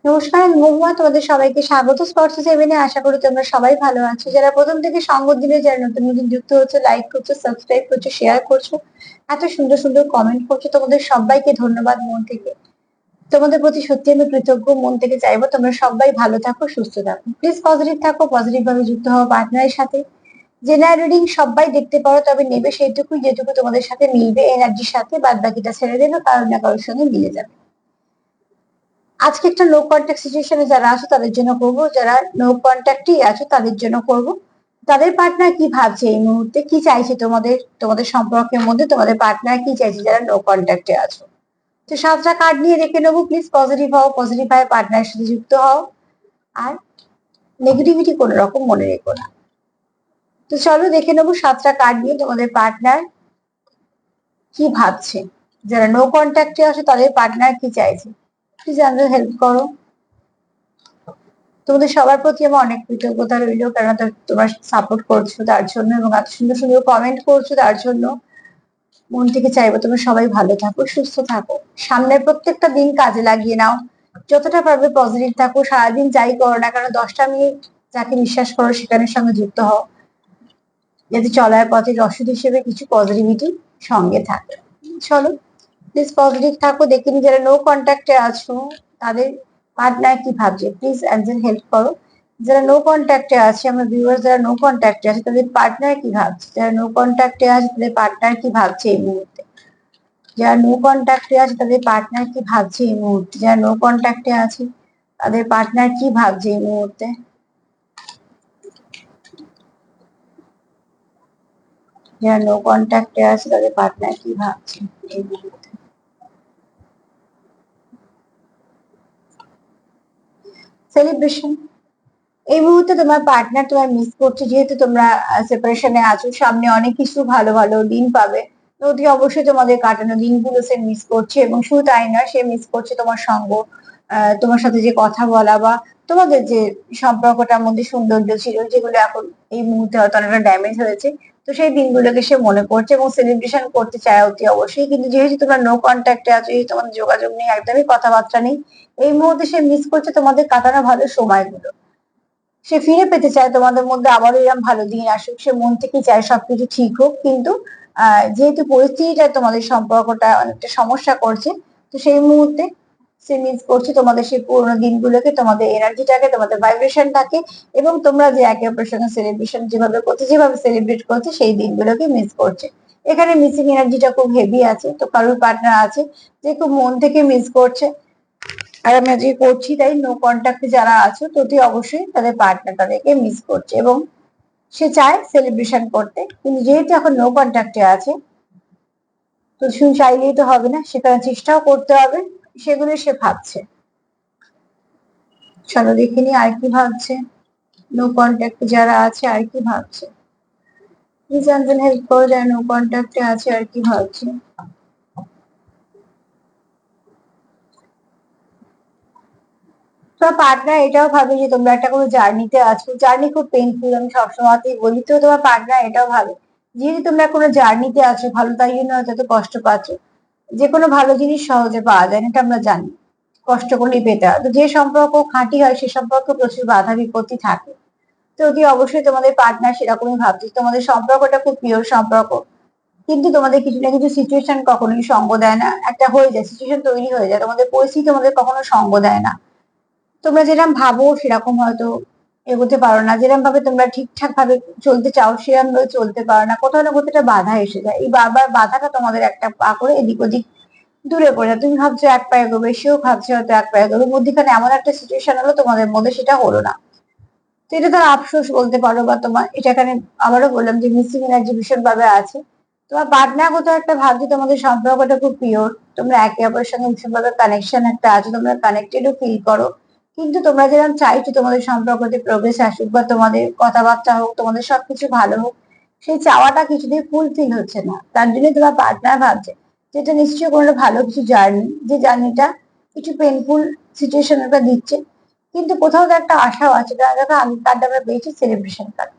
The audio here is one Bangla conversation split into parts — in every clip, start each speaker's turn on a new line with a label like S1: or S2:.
S1: নমস্কার, আমি মহুয়া। তোমাদের সবাইকে স্বাগত স্পর্শ সেভেনে। আশা করি তোমরা সবাই ভালো আছো। যারা প্রথম থেকে সঙ্গ দিলে, যারা নতুন নতুন যুক্ত হচ্ছে, লাইক করছো, সাবস্ক্রাইব করছো, শেয়ার করছো, এত সুন্দর সুন্দর কমেন্ট করছো, তোমাদের সবাইকে ধন্যবাদ মন থেকে। তোমাদের প্রতি সত্যি আমি কৃতজ্ঞ। মন থেকে চাইবো তোমরা সবাই ভালো থাকো, সুস্থ থাকো। প্লিজ পজিটিভ থাকো, পজিটিভ ভাবে যুক্ত হও পার্টনারের সাথে। জেনারেল রিডিং সবাই দেখতে পারো, তবে নেবে সেইটুকুই যেটুকু তোমাদের সাথে মিলবে এনার্জির সাথে। বাদ বাকিটা ছেড়ে দেবে, কারোর না কারোর সঙ্গে মিলে যাবে। আজকে একটা নো কন্ট্যাক্ট সিচুয়েশনে যারা আছো তাদের জন্য করব, যারা নো কন্ট্যাক্টই আছো তাদের জন্য করব। তাদের পার্টনার কি ভাবছে এই মুহূর্তে, কি চাইছে তোমাদের, তোমাদের সম্পর্কের মধ্যে তোমাদের পার্টনার কি চাইছে যারা নো কন্ট্যাক্টে আছো। তো 7টা কার্ড নিয়ে দেখে নেবো। প্লিজ পজিটিভ হও, পজিটিভ ভাবে পার্টনারের সাথে যুক্ত হও, আর নেগেটিভিটি কোনো রকম মনে রেখো না। তো চলো দেখে নেবো 7টা কার্ড নিয়ে তোমাদের পার্টনার কি ভাবছে। যারা নো কন্ট্যাক্টে আছো তাদের পার্টনার কি চাইছে, প্লিজ আমাদের হেল্প করো। তোমাদের সবার প্রতি আমার অনেক কৃতজ্ঞতা রইলো, কেননা তোমরা সাপোর্ট করছো তার জন্য, এবং এত সুন্দর সুন্দর কমেন্ট করছো তার জন্য। মন থেকে চাইবো তোমরা সবাই ভালো থাকো, সুস্থ থাকো। সামনের প্রত্যেকটা দিন কাজে লাগিয়ে নাও, যতটা পারবে পজিটিভ থাকো। সারাদিন যাই করো না কেন, 10টা মিনিট যাকে বিশ্বাস করো সেখানের সঙ্গে যুক্ত হও, যাতে চলার পথে রসদ হিসেবে কিছু পজিটিভিটি সঙ্গে থাকে। চলো প্লিজ পজিটিভ থাকো। দেখিনি যারা নো কন্ট্যাক্টে আছো তাদের পার্টনার কি ভাবছে, প্লিজ একজন হেল্প করো। যারা নো কন্ট্যাক্টে আছে, আমার ভিউয়ার যারা নো কন্ট্যাক্টে আছে তাদের পার্টনার কি ভাবছে। যারা নো কন্ট্যাক্টে আছে তাদের পার্টনার কি ভাবছে এই মুহূর্তে। যারা নো কন্ট্যাক্টে আছে তাদের পার্টনার কি ভাবছে এই মুহূর্তে। যারা নো কন্ট্যাক্টে আছে তাদের পার্টনার কি ভাবছে এই মুহূর্তে। যারা নো কন্ট্যাক্টে আছে তাদের পার্টনার কি ভাবছে এই মুহূর্তে। সেলিব্রেশন। এই মুহূর্তে তোমার পার্টনার তোমার মিস করছে, যেহেতু তোমরা সেপারেশনে আছো। সামনে অনেক কিছু ভালো ভালো দিন পাবে, তো অতি অবশ্যই তোমাদের কাটানো দিনগুলো সে মিস করছে। এবং শুধু তাই নয়, সে মিস করছে তোমার সঙ্গ, তোমার সাথে যে কথা বলা, বা তোমাদের যে সম্পর্কটার মধ্যে সৌন্দর্য ছিল, যেগুলো এখন এই মুহূর্তে হয়তো অনেকটা ড্যামেজ হয়েছে। তো সেই দিনগুলোকে সে মনে করছে এবং সেলিব্রেশন করতে চায় অতি অবশ্যই। কিন্তু যেহেতু তোমরা নো কন্ট্যাক্টে আছো, যেহেতু তোমাদের যোগাযোগ নেই, একদমই কথাবার্তা নেই, এই মুহূর্তে সে মিস করছে তোমাদের কাটানো ভালো সময়গুলো। সে ফিরে পেতে চায় তোমাদের মধ্যে আবারও এরকম ভালো দিন আসুক। সে মন থেকে চায় সবকিছু ঠিক হোক, কিন্তু যেহেতু পরিস্থিতিটা তোমাদের সম্পর্কটা অনেকটা সমস্যা করছে, তো সেই মুহূর্তে সে মিস করছে তোমাদের সেই পুরোনো দিনগুলোকে, তোমাদের এনার্জিটাকে, তোমাদের ভাইব্রেশনটাকে। এবং তোমরা যে একে অপরের সঙ্গে সেলিব্রেশন যেভাবে করছে, যেভাবে সেলিব্রেট করছে, সেই দিনগুলোকে মিস করছে। এখানে মিসিং এনার্জিটা খুব হেভি আছে। তো কারোর পার্টনার আছে যে খুব মন থেকে মিস করছে, আর আমি আজকে করছি। তাই নো কন্ট্যাক্টে যারা আছো অতি অবশ্যই তাদের পার্টনার তাদেরকে মিস করছে, এবং সে চায় সেলিব্রেশন করতে। কিন্তু যেহেতু এখন নো কন্ট্যাক্টে আছে, তো শুধু চাইলেই তো হবে না, সেখানে চেষ্টাও করতে হবে। সেগুলো সে ভাবছে। চলো দেখে নি আর কি ভাবছে নো কন্ট্যাক্টে যারা আছে, আর কি ভাবছে। প্লিজ একজন হেল্প করো, যারা নো কন্ট্যাক্টে আছে আর কি ভাবছে। তোমার পার্টনার এটাও ভাবে যে তোমরা একটা কোনো জার্নিতে আছো। জার্নি খুব পেইনফুল, আমি সবসময়তেই বলি। তো তোমার পার্টনার এটাও ভাবে, যেহেতু তোমরা কোনো জার্নিতে আছো ভালো, তাই জন্য হয়তো এত কষ্ট পাচ্ছ। যে কোনো ভালো জিনিস সহজে পাওয়া যায় না, এটা আমরা জানি। কষ্ট করলেই পেতে হয়। তো যে সম্পর্ক খাঁটি হয় সে সম্পর্কে প্রচুর বাধা বিপত্তি থাকে। তো অতি অবশ্যই তোমাদের পার্টনার সেরকমই ভাবছে। তোমাদের সম্পর্কটা খুব পিওর সম্পর্ক, কিন্তু তোমাদের কিছু না কিছু সিচুয়েশন কখনোই সঙ্গ দেয় না। একটা হয়ে যায়, সিচুয়েশন তৈরি হয়ে যায়, তোমাদের পরিস্থিতি তোমাদের কখনো সঙ্গ দেয় না। তোমরা যেরকম ভাবো সেরকম হয়তো এগোতে পারো না, যেরকম ভাবে তোমরা ঠিকঠাক ভাবে চলতে চাও সেরকম ভাবে চলতে পারো না। কোথাও না কোথাও একটা বাধা এসে যায়। এই বারবার বাধাটা তোমাদের একটা পা করে এদিক ওদিক দূরে পড়ে যায়। তুমি ভাবছো এক পায়ে এগোবে, সেও ভাবছে হয়তো এক পায়ে এগোবে, মধ্যখানে এমন একটা সিচুয়েশন হলো তোমাদের মধ্যে, সেটা হলো না। তো এটা তার আফসোস বলতে পারো, বা তোমার এটা এখানে আবারও বললাম যে মিসিং এনার্জি ভীষণ ভাবে আছে। তোমার পার্টনার কোথাও একটা ভাবছে তোমাদের সম্পর্কটা খুব পিওর, তোমরা একে অপরের সঙ্গে ভীষণ ভাবে কানেকশন একটা আছে, তোমরা কানেক্টেডও ফিল করো। কিন্তু তোমরা যেরকম চাইছো তোমাদের সম্পর্কতে প্রোগ্রেস আসুক, বা তোমাদের কথাবার্তা হোক, তোমাদের সবকিছু ভালো হোক, সেই চাওয়াটা কিছুতেই ফুলফিল হচ্ছে না। তার জন্য তোমার পার্টনার ভাবছে যেটা নিশ্চয়ই কোনো একটা ভালো কিছু জার্নি, যে জার্নিটা কিছু পেনফুল সিচুয়েশন একটা দিচ্ছে। কিন্তু কোথাও তো একটা আশাও আছে। দেখো আমি কার্ড আমরা পেয়েছি সেলিব্রেশন কার্ড।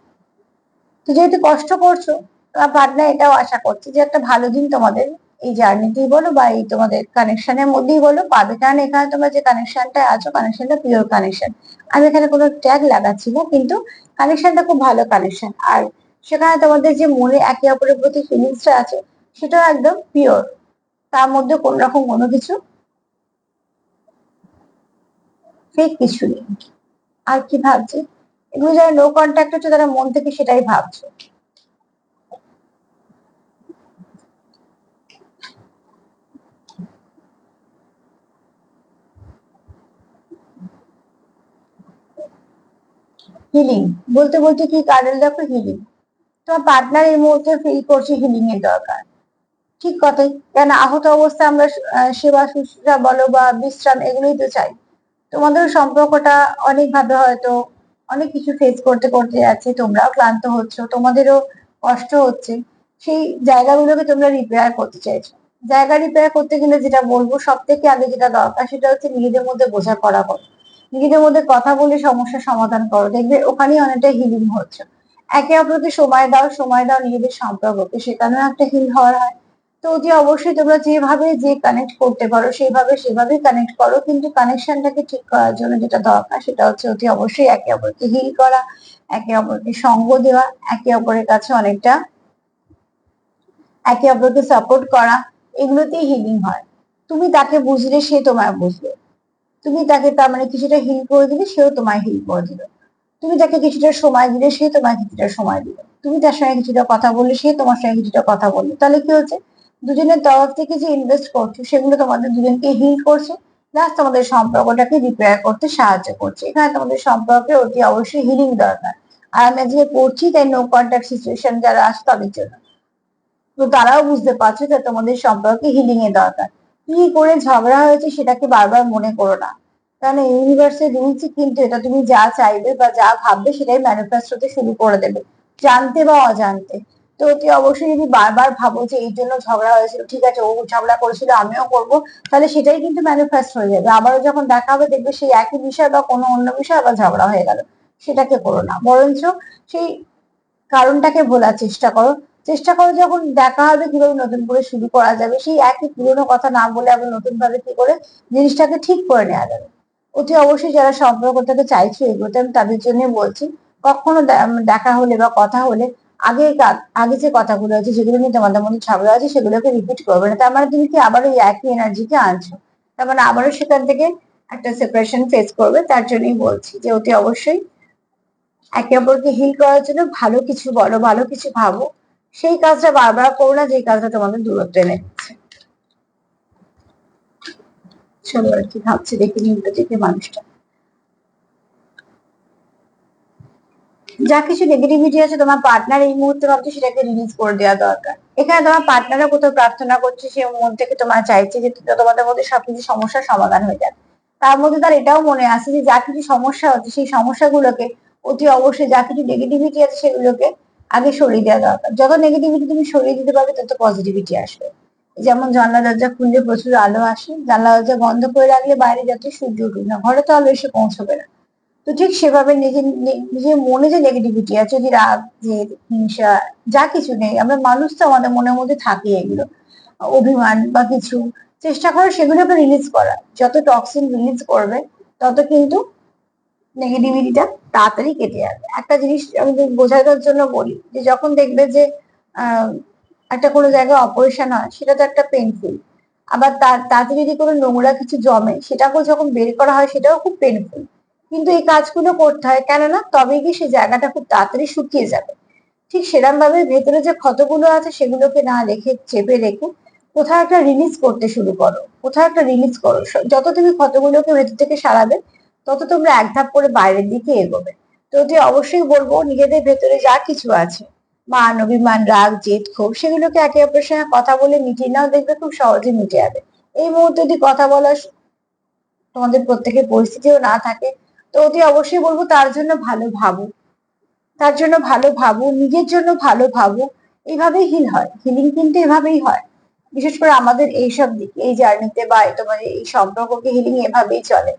S1: তো যেহেতু কষ্ট করছো, তোমার পার্টনার এটাও আশা করছে যে একটা ভালো দিন তোমাদের এই জার্নিতেই বলো বা এই তোমাদের কানেকশনের মধ্যেই বলো পাবে, কারণ এখানে তোমরা যে কানেকশনটা আছো কানেকশনটা পিওর কানেকশন। আমি এখানে কোনো ট্যাগ লাগাচ্ছি না, কিন্তু কানেকশনটা খুব ভালো কানেকশন। আর সেখানে তোমাদের যে মনে একে অপরের প্রতি ফিলিংসটা আছে সেটাও একদম পিওর, তার মধ্যে কোন রকম কোনো কিছু ফেক কিছু নেই। আর কি ভাবছে, এগুলো যারা নো কন্ট্যাক্ট হচ্ছে তারা মন থেকে সেটাই ভাবছে। হিলিং বলতে বলতে কি কার্ডেল দেখো, হিলিং। তোমার পার্টনার এই মুহূর্তে ফিল করছে হিলিং এর দরকার। ঠিক কথাই, কেন আহত অবস্থায় আমরা সেবা শুশ্রূষা বলো বা বিশ্রাম এগুলোই তো চাই। তোমাদের সম্পর্কটা অনেক ভাবে হয়তো অনেক কিছু ফেস করতে করতে যাচ্ছে, তোমরাও ক্লান্ত হচ্ছ, তোমাদেরও কষ্ট হচ্ছে, সেই জায়গাগুলোকে তোমরা রিপেয়ার করতে চাইছো। জায়গা রিপেয়ার করতে গেলে যেটা বলবো সব থেকে আগে যেটা দরকার সেটা হচ্ছে নিজেদের মধ্যে বোঝাপড়া করো, নিজেদের মধ্যে কথা বলে সমস্যার সমাধান করো, দেখবে ওখানেই অনেকটা হিলিং হচ্ছে। একে অপরকে সময় দাও, সময় দাও নিজেদের সম্পর্ককে, সেখানেও একটা হিল হওয়ার হয়। তো অতি অবশ্যই তোমরা যেভাবে যে কানেক্ট করতে পারো সেভাবেই কানেক্ট করো, কিন্তু কানেকশনটাকে ঠিক করার জন্য যেটা দরকার সেটা হচ্ছে অতি অবশ্যই একে অপরকে হিল করা, একে অপরকে সঙ্গ দেওয়া, একে অপরের কাছে অনেকটা একে অপরকে সাপোর্ট করা, এগুলোতেই হিলিং হয়। তুমি তাকে বুঝলে সে তোমায় বুঝবে, তুমি তাকে তার মানে কিছুটা হিল করে দিলে সেও তোমায় হিল করে দিল, তুমি তাকে কিছুটা সময় দিলে সে তোমায় কিছুটা সময় দিল, তুমি তার সঙ্গে কিছুটা কথা বললে সে তোমার সঙ্গে কিছুটা কথা বললো, তাহলে কি হচ্ছে দুজনের তরফ থেকে যে ইনভেস্ট করছো সেগুলো তোমাদের দুজনকে হিল করছে, প্লাস তোমাদের সম্পর্কটাকে রিপেয়ার করতে সাহায্য করছে। এখানে তোমাদের সম্পর্কে অতি অবশ্যই হিলিং দরকার। আর আমি আজকে পড়ছি তাই নো কন্ট্যাক্ট সিচুয়েশন যারা আছে তাদের জন্য, তো তারাও বুঝতে পারছে যে তোমাদের সম্পর্কে হিলিং এর দরকার। কি করে ঝগড়া হয়েছে সেটাকে বারবার মনে করো না, কারণ ইউনিভার্সের রুলস কিন্তু এটা, তুমি যা চাইবে বা যা ভাববে সেটাই ম্যানিফেস্ট হতে শুরু করে দেবে, জানতে বা অজান্তে। তো অতি অবশ্যই যদি বারবার ভাবো যে এই জন্য ঝগড়া হয়েছিল, ঠিক আছে ও ঝগড়া করেছিল আমিও করবো, তাহলে সেটাই কিন্তু ম্যানিফেস্ট হয়ে যাবে। আবারও যখন দেখা হবে দেখবে সেই একই বিষয় বা কোনো অন্য বিষয় আবার ঝগড়া হয়ে গেল। সেটাকে করো না, বরঞ্চ সেই কারণটাকে ভোলার চেষ্টা করো। চেষ্টা করো যখন দেখা হবে কিভাবে নতুন করে শুরু করা যাবে, সেই একই পুরোনো কথা না বলে আবার নতুন ভাবে কি করে জিনিসটাকে ঠিক করে নেওয়া যাবে। অতি অবশ্যই যারা সম্পর্কটাকে চাইছো এগোতে, আমি তাদের জন্য বলছি কখনো দেখা হলে বা কথা হলে আগে আগে যে কথাগুলো আছে যেগুলো নিয়ে তোমাদের মধ্যে ঝগড়া আছে সেগুলোকে রিপিট করবে না, তার মানে তুমি কি আবারও এই একই এনার্জিকে আনছো, তার মানে আবারও সেখান থেকে একটা সেপারেশন ফেস করবে। তার জন্যই বলছি যে অতি অবশ্যই একে অপরকে হিল করার জন্য ভালো কিছু বলো, ভালো কিছু ভাবো, সেই কাজটা বারবার করো না যে কাজটা তোমাদের দূরত্ব এনে দিচ্ছে। চলো আর কি ভাবছি দেখি উল্টো দিকে মানুষটা। যা কিছু নেগেটিভিটি আছে তোমার পার্টনার এই মুহূর্তে ভাবছে সেটাকে রিলিজ করে দেওয়া দরকার। এখানে তোমার পার্টনারও কোথাও প্রার্থনা করছে, সে মন থেকে তোমার চাইছে যে তোমাদের মধ্যে সবকিছু সমস্যার সমাধান হয়ে যাক। তার মধ্যে তার এটাও মনে আছে যে যা কিছু সমস্যা হচ্ছে সেই সমস্যাগুলোকে অতি অবশ্যই, যা কিছু নেগেটিভিটি আছে সেগুলোকে আগে সরিয়ে দেওয়া দরকার। যত নেগেটিভিটি তুমি সরিয়ে দিতে পারবে তত পজিটিভিটি আসবে। যেমন জানলা দরজা খুললে প্রচুর আলো আসে, জানলা দরজা বন্ধ করে রাখলে বাইরে যত সূর্য উঠুক না ঘরে তো আলো এসে পৌঁছবে না। তো ঠিক সেভাবে নিজের নিজের মনে যে নেগেটিভিটি আছে, যে রাগ, জেদ, হিংসা, যা কিছু নেই, আমরা মানুষ তো আমাদের মনের মধ্যে থাকে এগুলো, অভিমান বা কিছু, চেষ্টা করো সেগুলোকে রিলিজ করা। যত টক্সিন রিলিজ করবে তত কিন্তু নেগেটিভিটিটা তাড়াতাড়ি কেটে যাবে। একটা জিনিস আমি বোঝানোর জন্য বলি যে যখন দেখবে যে আহ একটা কোনো জায়গায় অপারেশন হয় সেটা তো একটা পেনফুল, আবার তাতে যদি কোনো নোংরা কিছু জমে সেটাকেও যখন বের করা হয় সেটাও খুব পেনফুল, কিন্তু এই কাজগুলো করতে হয় কেননা তবেই কি সেই জায়গাটা খুব তাড়াতাড়ি শুকিয়ে যাবে। ঠিক সেরকম ভাবে ভেতরে যে ক্ষতগুলো আছে সেগুলোকে না রেখে চেপে রেখে কোথাও একটা রিলিজ করতে শুরু করো, কোথাও একটা রিলিজ করো। যত তুমি ক্ষতগুলোকে ভেতর থেকে সারাবে তত তোমরা এক ধাপ করে বাইরের দিকে এগোবে। তো যে অবশ্যই বলবো নিজেদের ভেতরে যা কিছু আছে, মান অভিমান রাগ জেদ ক্ষোভ, সেগুলোকে একে অপরের সঙ্গে কথা বলে মিটিয়ে নাও, দেখবে খুব সহজে মিটে যাবে। এই মুহূর্তে যদি কথা বলার তোমাদের প্রত্যেকের পরিস্থিতিও না থাকে, তো অতি অবশ্যই বলবো তার জন্য ভালো ভাবো, তার জন্য ভালো ভাবো, নিজের জন্য ভালো ভাবো। এইভাবেই হিল হয়, হিলিং কিন্তু এভাবেই হয়। বিশেষ করে আমাদের এইসব দিকে এই জার্নিতে বা তোমার এই সম্পর্ককে হিলিং এভাবেই চলে।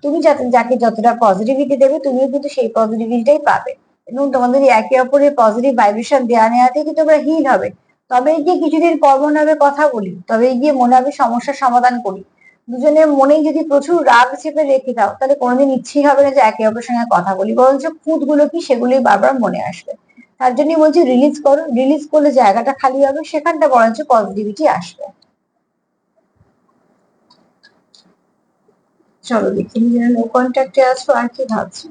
S1: তুমি যাতে যাকে যতটা পজিটিভিটি দেবে তুমিও কিন্তু সেই পজিটিভিটিটাই পাবে, এবং তোমাদের এই একে অপরের পজিটিভ ভাইব্রেশন দেওয়া নেওয়াতে কিন্তু তোমরা হিল হবে। তবে গিয়ে কিছুদিন পর মনে হবে কথা বলি, তবে গিয়ে মনে হবে সমস্যার সমাধান করি। দুজনের মনেই যদি প্রচুর রাগ চেপে রেখে দাও, তাহলে কোনোদিন ইচ্ছেই হবে না যে একে অপরের সঙ্গে কথা বলি, বরঞ্চ খুঁত গুলো কি সেগুলোই বারবার মনে আসবে। তার জন্যই বলছি রিলিজ করো, রিলিজ করলে জায়গাটা খালি হবে, সেখানটা বরঞ্চ পজিটিভিটি আসবে। চলো দেখি যারা নো কন্ট্যাক্টে আছো আর কি ভাবছে,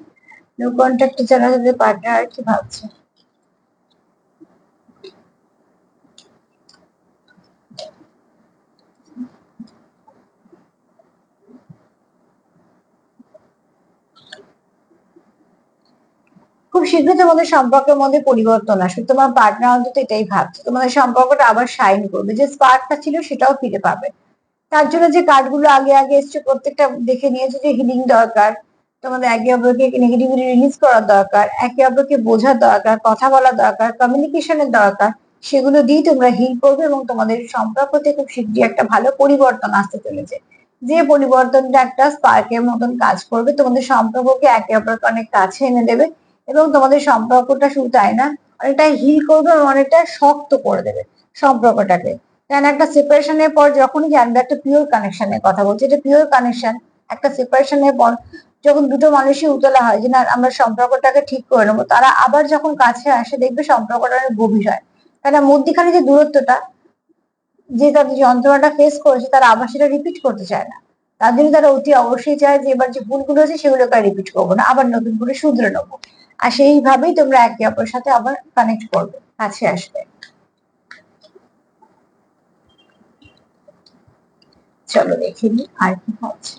S1: নো কন্ট্যাক্টে যারা তাদের পার্টনার আর কি ভাবছে। খুব শীঘ্রই তোমাদের সম্পর্কের মধ্যে পরিবর্তন আসবে, তোমার পার্টনার অন্তত এটাই ভাবছে, তোমাদের সম্পর্কটা আবার শাইন করবে, যে স্পার্কটা ছিল সেটাও ফিরে পাবে। তার জন্য যে কার্ডগুলো আগে আগে এসছে প্রত্যেকটা দেখে নিয়েছে যে হিলিং দরকার, তোমাদের একে অপরকে নেগেটিভিটি রিলিজ করার দরকার, একে অপরকে বোঝার দরকার, কথা বলার দরকার, কমিউনিকেশনের দরকার, সেগুলো দিয়ে তোমরা হিল করবে এবং তোমাদের সম্পর্কতে খুব শীঘ্রই একটা ভালো পরিবর্তন আসতে চলেছে, যে পরিবর্তনটা একটা স্পার্কের মতন কাজ করবে, তোমাদের সম্পর্ককে একে অপরকে অনেক কাছে এনে দেবে এবং তোমাদের সম্পর্কটা শুধু তাই না, অনেকটা হিল করবে এবং অনেকটা শক্ত করে দেবে সম্পর্কটাকে। কারণ একটা সেপারেশনের পর যখনই জানবে, একটা পিওর কানেকশনের কথা বলছি, এটা পিওর কানেকশন, একটা সেপারেশনের পর যখন দুটো মানুষই উতলা হয় যে না আমরা সম্পর্কটাকে ঠিক করে নেবো, তারা আবার যখন কাছে আসে দেখবে সম্পর্কটা অনেক গভীর হয়। কারণ মধ্যিখানে যে দূরত্বটা, যে তাদের যন্ত্রণাটা ফেস করেছে, তারা আবার সেটা রিপিট করতে চায় না। তার জন্য তারা অতি অবশ্যই চায় যে এবার যে ভুলগুলো আছে সেগুলোকে আর রিপিট করবো না, আবার নতুন করে শুধরে নেবো। আর সেইভাবেই তোমরা একে অপরের সাথে আবার কানেক্ট করবে, কাছে আসবে। চলো দেখে নি আর কি ভাবছে,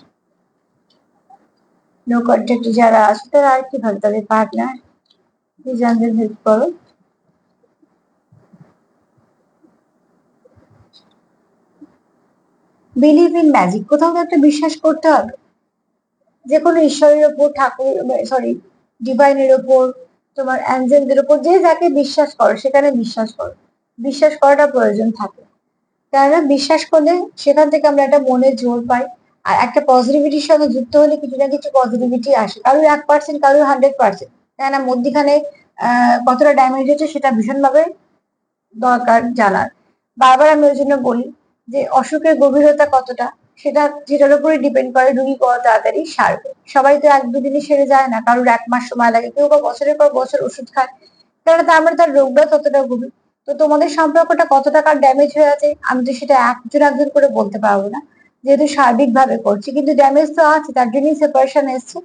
S1: নো কন্ট্যাক্টে যারা আছে তারা আর কি ভাবে তাদের পার্টনার, জানতে হেল্প করো। বিলিভ ইন ম্যাজিক, কোথাও তো একটা বিশ্বাস করতে হবে, যে কোনো ঈশ্বরের ওপর, ঠাকুর সরি ডিভাইনের ওপর, তোমার অ্যাঞ্জেলদের ওপর, যে যাকে বিশ্বাস করো সেখানে বিশ্বাস করো, বিশ্বাস করাটা প্রয়োজন থাকে। কেননা বিশ্বাস করলে সেখান থেকে আমরা একটা মনের জোর পাই, আর একটা পজিটিভিটির সঙ্গে যুক্ত হলে কিছু না কিছু পজিটিভিটি আসে, কারোর 1%, কারোর 100%। কেননা মধ্যিখানে কতটা ড্যামেজ হচ্ছে সেটা ভীষণভাবে দরকার জানার। বারবার আমি ওই জন্য বলি যে অসুখের গভীরতা কতটা, সেটা যেটার উপরে ডিপেন্ড করে রুগী কত তাড়াতাড়ি সারবে। সবাই তো এক দুদিনে সেরে যায় না, কারোর 1 মাস সময় লাগে, কেউ বা বছরের পর বছর ওষুধ খায়, তাহলে তার মানে তার রোগটা ততটা গভীর। তো তোমাদের সম্পর্কটা কত টাকার ড্যামেজ হয়ে আছে আমি তো সেটা একজন একজন করে বলতে পারবো না, যেহেতু সার্বিক ভাবে করছি, কিন্তু ড্যামেজ তো আছে, তার জন্যই সেপারেশন এসছে।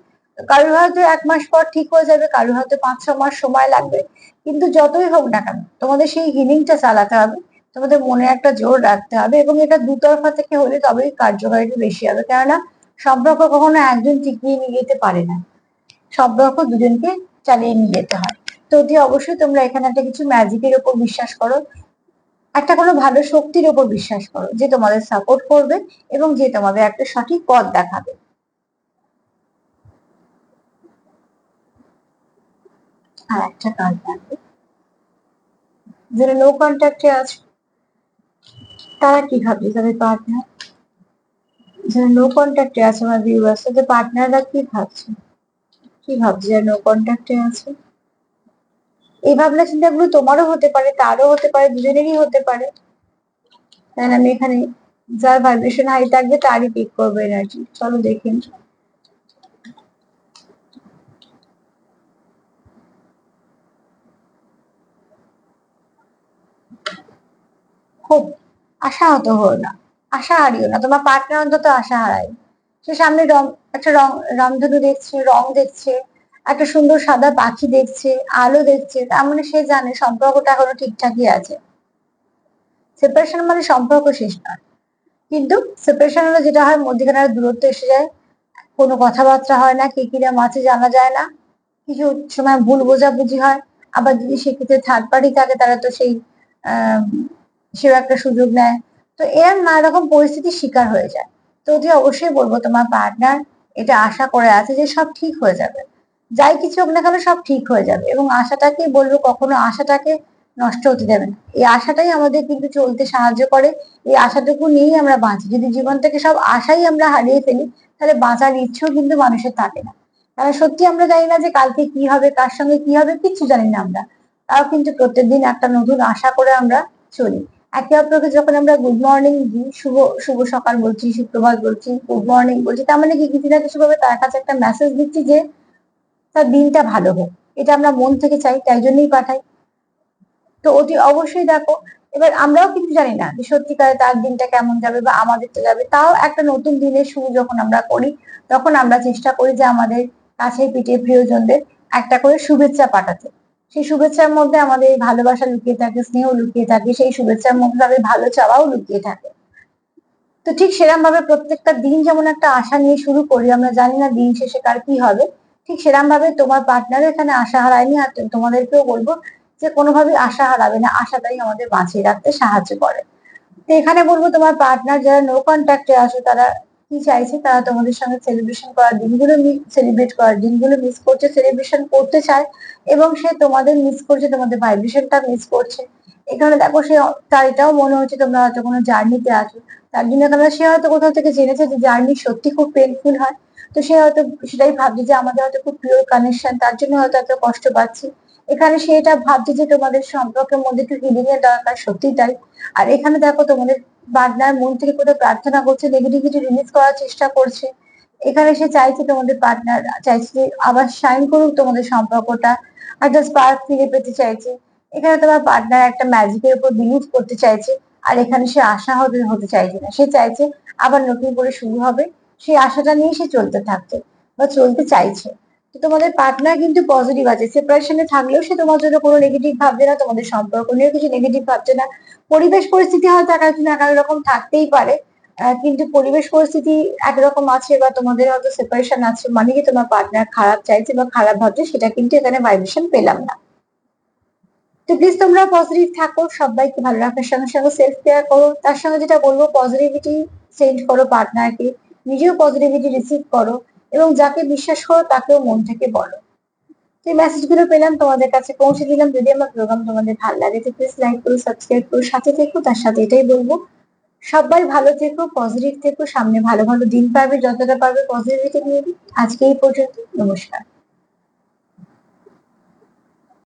S1: কারোর হয়তো 1 মাস পর ঠিক হয়ে যাবে, কারোর হয়তো 5-6 মাস সময় লাগবে, কিন্তু যতই হোক না কেন তোমাদের সেই হিলিংটা চালাতে হবে, তোমাদের মনে একটা জোর রাখতে হবে এবং এটা দুতরফা থেকে হলে তবেই কার্যকারিতা বেশি হবে। কেননা সম্পর্ক কখনো একজন টিকিয়ে নিয়ে যেতে পারে না, সম্পর্ক দুজনকে চালিয়ে নিয়ে যেতে হয়। তো অতি অবশ্যই তোমরা এখানে একটা কিছু ম্যাজিকের উপর বিশ্বাস করো, একটা কোনো ভালো শক্তির উপর বিশ্বাস করো যে তোমাদের সাপোর্ট করবে এবং যে তোমাদের একটা সঠিক পথ দেখাবে। আর একটা কাজ থাকবে, যারা নো কন্ট্যাক্টে আছে তারা কি ভাবছে তাদের পার্টনার, যারা নো কন্ট্যাক্টে আছে আমার ভিউয়ার্স, তাদের পার্টনাররা কি ভাবছে, কি ভাবছে যারা নো কন্ট্যাক্টে আছে। এই ভাবনা চিন্তাগুলো তোমারও হতে পারে, তারও হতে পারে, দুজনেরই হতে পারে। তাই আমি এখানে যার ভাইব্রেশন হাই থাকবে তারই পিক করবো এনার্জি। চলো দেখি। খুব আশাহত হো না, আশা হারিও না, তোমার পার্টনার অন্তত আশা হারায়। সে সামনে একটা রামধনু দেখছে, রং দেখছে, একটা সুন্দর সাদা পাখি দেখছে, আলো দেখছে, তার মানে সে জানে সম্পর্কটা এখনো ঠিকঠাকই আছে। সেপারেশন মানে সম্পর্ক শেষ নয়, কিন্তু সেপারেশন হলে যেটা হয় মধ্যখানে একটা দূরত্ব এসে যায়, কোনো কথাবার্তা হয় না, কে কিরা মাছে জানা যায় না, কিছু সময় ভুল বোঝাবুঝি হয়। আবার যদি সেক্ষেত্রে থার্ড পার্টি থাকে তারা তো সেই আহ সেও একটা সুযোগ নেয়। তো এরম নানা রকম পরিস্থিতির শিকার হয়ে যায়। তো যে অবশ্যই বলবো তোমার পার্টনার এটা আশা করে আছে যে সব ঠিক হয়ে যাবে, যাই কিছু হোক না কেন সব ঠিক হয়ে যাবে, এবং আশাটাকে বলবো কখনো আশাটাকে নষ্ট হতে দেবে না। এই আশাটাই আমাদের কিন্তু চলতে সাহায্য করে, এই আশাটুকু নিয়েই আমরা বাঁচি। যদি জীবন থেকে সব আশাই আমরা হারিয়ে ফেলি, তাহলে বাঁচার ইচ্ছেও কিন্তু মানুষের থাকে না। কারণ সত্যি আমরা জানি না যে কালকে কি হবে, কার সঙ্গে কি হবে, কিচ্ছু জানি না আমরা, তাও কিন্তু প্রত্যেকদিন একটা নতুন আশা করে আমরা চলি। একে অপরকে যখন আমরা গুড মর্নিং দিই, শুভ শুভ সকাল বলছি, সুপ্রভাত বলছি, গুড মর্নিং বলছি, তার মানে কি কিছু না কিছু ভাবে তার কাছে একটা মেসেজ দিচ্ছি যে তার দিনটা ভালো হোক। এটা আমরা মন থেকে চাই, তাই জন্যই পাঠাই। তো অতি অবশ্যই দেখো, এবার আমরাও কিন্তু জানি না যে সত্যিকারে তার দিনটা কেমন যাবে বা আমাদেরটা যাবে। তাও একটা নতুন দিনের শুরু যখন আমরা করি, তখন আমরা চেষ্টা করি যে আমাদের কাছে পিঠে প্রিয়জনদের একটা করে শুভেচ্ছা পাঠাতে। সেই শুভেচ্ছার মধ্যে আমাদের ভালোবাসা লুকিয়ে থাকে, স্নেহ লুকিয়ে থাকে, সেই শুভেচ্ছার মধ্যে তাদের ভালো চাওয়াও লুকিয়ে থাকে। তো ঠিক সেরকম ভাবে প্রত্যেকটা দিন যেমন একটা আশা নিয়ে শুরু করি, আমরা জানি না দিন শেষে কার কি হবে, ঠিক সেরকম ভাবে তোমার পার্টনারও এখানে আশা হারায়নি। আর তোমাদেরকেও বলবো যে কোনোভাবেই আশা হারাবে না, আশাটাই আমাদের বাঁচিয়ে রাখতে সাহায্য করে। তো এখানে বলবো তোমার পার্টনার যারা নো কন্ট্যাক্টে আসো, তারা কি চাইছে, তারা তোমাদের সঙ্গে সেলিব্রেশন করার দিনগুলো সেলিব্রেট করার দিনগুলো মিস করছে, সেলিব্রেশন করতে চায়, এবং সে তোমাদের মিস করছে, তোমাদের ভাইব্রেশনটা মিস করছে। এখানে দেখো সে, তার এটাও মনে হচ্ছে তোমরা হয়তো কোনো জার্নিতে আছো, তার জন্য এখানে সে হয়তো কোথাও থেকে জেনেছে যে জার্নি সত্যি খুব পেনফুল হয়। তো সে হয়তো সেটাই ভাবছে যে আমাদের হয়তো খুব পিওর কানেকশন, তার জন্য হয়তো এত কষ্ট পাচ্ছি। এখানে সে এটা ভাবছে যে তোমাদের সম্পর্কের মধ্যে একটু হিলিং এর দরকার, সত্যি তাই। আর এখানে দেখো তোমাদের পার্টনার মন থেকে কোথাও প্রার্থনা করছে, নেগেটিভিটি রিলিজ করার চেষ্টা করছে। এখানে সে চাইছে, তোমাদের পার্টনার চাইছে যে আবার শাইন করুক তোমাদের সম্পর্কটা, একটা স্পার্ক ফিরে পেতে চাইছে। এখানে তোমার পার্টনার একটা ম্যাজিকের উপর বিলিভ করতে চাইছে। আর এখানে সে আশা হতে হতে চাইছে না, সে চাইছে আবার নতুন করে শুরু হবে, সেই আশাটা নিয়ে সে চলতে থাকছে বা চলতে চাইছে। তো তোমাদের পার্টনার কিন্তু পজিটিভ আছে, সেপারেশনে থাকলেও সে তোমার জন্য কোনো নেগেটিভ ভাবছে না, তোমাদের সম্পর্ক নিয়েও কিছু নেগেটিভ ভাবছে না। পরিবেশ পরিস্থিতি হয়তো এক একজন এক এক রকম থাকতেই পারে, কিন্তু পরিবেশ পরিস্থিতি একরকম আছে, বা তোমাদের হয়তো সেপারেশন আছে মানে কি তোমার পার্টনার খারাপ চাইছে বা খারাপ ভাবছে, সেটা কিন্তু এখানে ভাইব্রেশন পেলাম না। তো প্লিজ তোমরা পজিটিভ থাকো, সবাইকে ভালো রাখার সঙ্গে সঙ্গে সেলফ কেয়ার করো। তার সঙ্গে যেটা বলবো, পজিটিভিটি সেন্ড করো পার্টনারকে, নিজেও পজিটিভিটি রিসিভ করো, এবং যাকে বিশ্বাস করো তাকেও মন থেকে বলো। সেই মেসেজ গুলো পেলাম, তোমাদের কাছে পৌঁছে দিলাম। যদি আমার প্রোগ্রাম তোমাদের ভালো লাগে তো প্লিজ লাইক করো, সাবস্ক্রাইব করো, সাথে থেকো। তার সাথে এটাই বলবো, সবাই ভালো থেকো, পজিটিভ থেকো, সামনে ভালো ভালো দিন পাবে, যতটা পারবে পজিটিভিটি নিয়ে। আজকে এই পর্যন্ত, নমস্কার।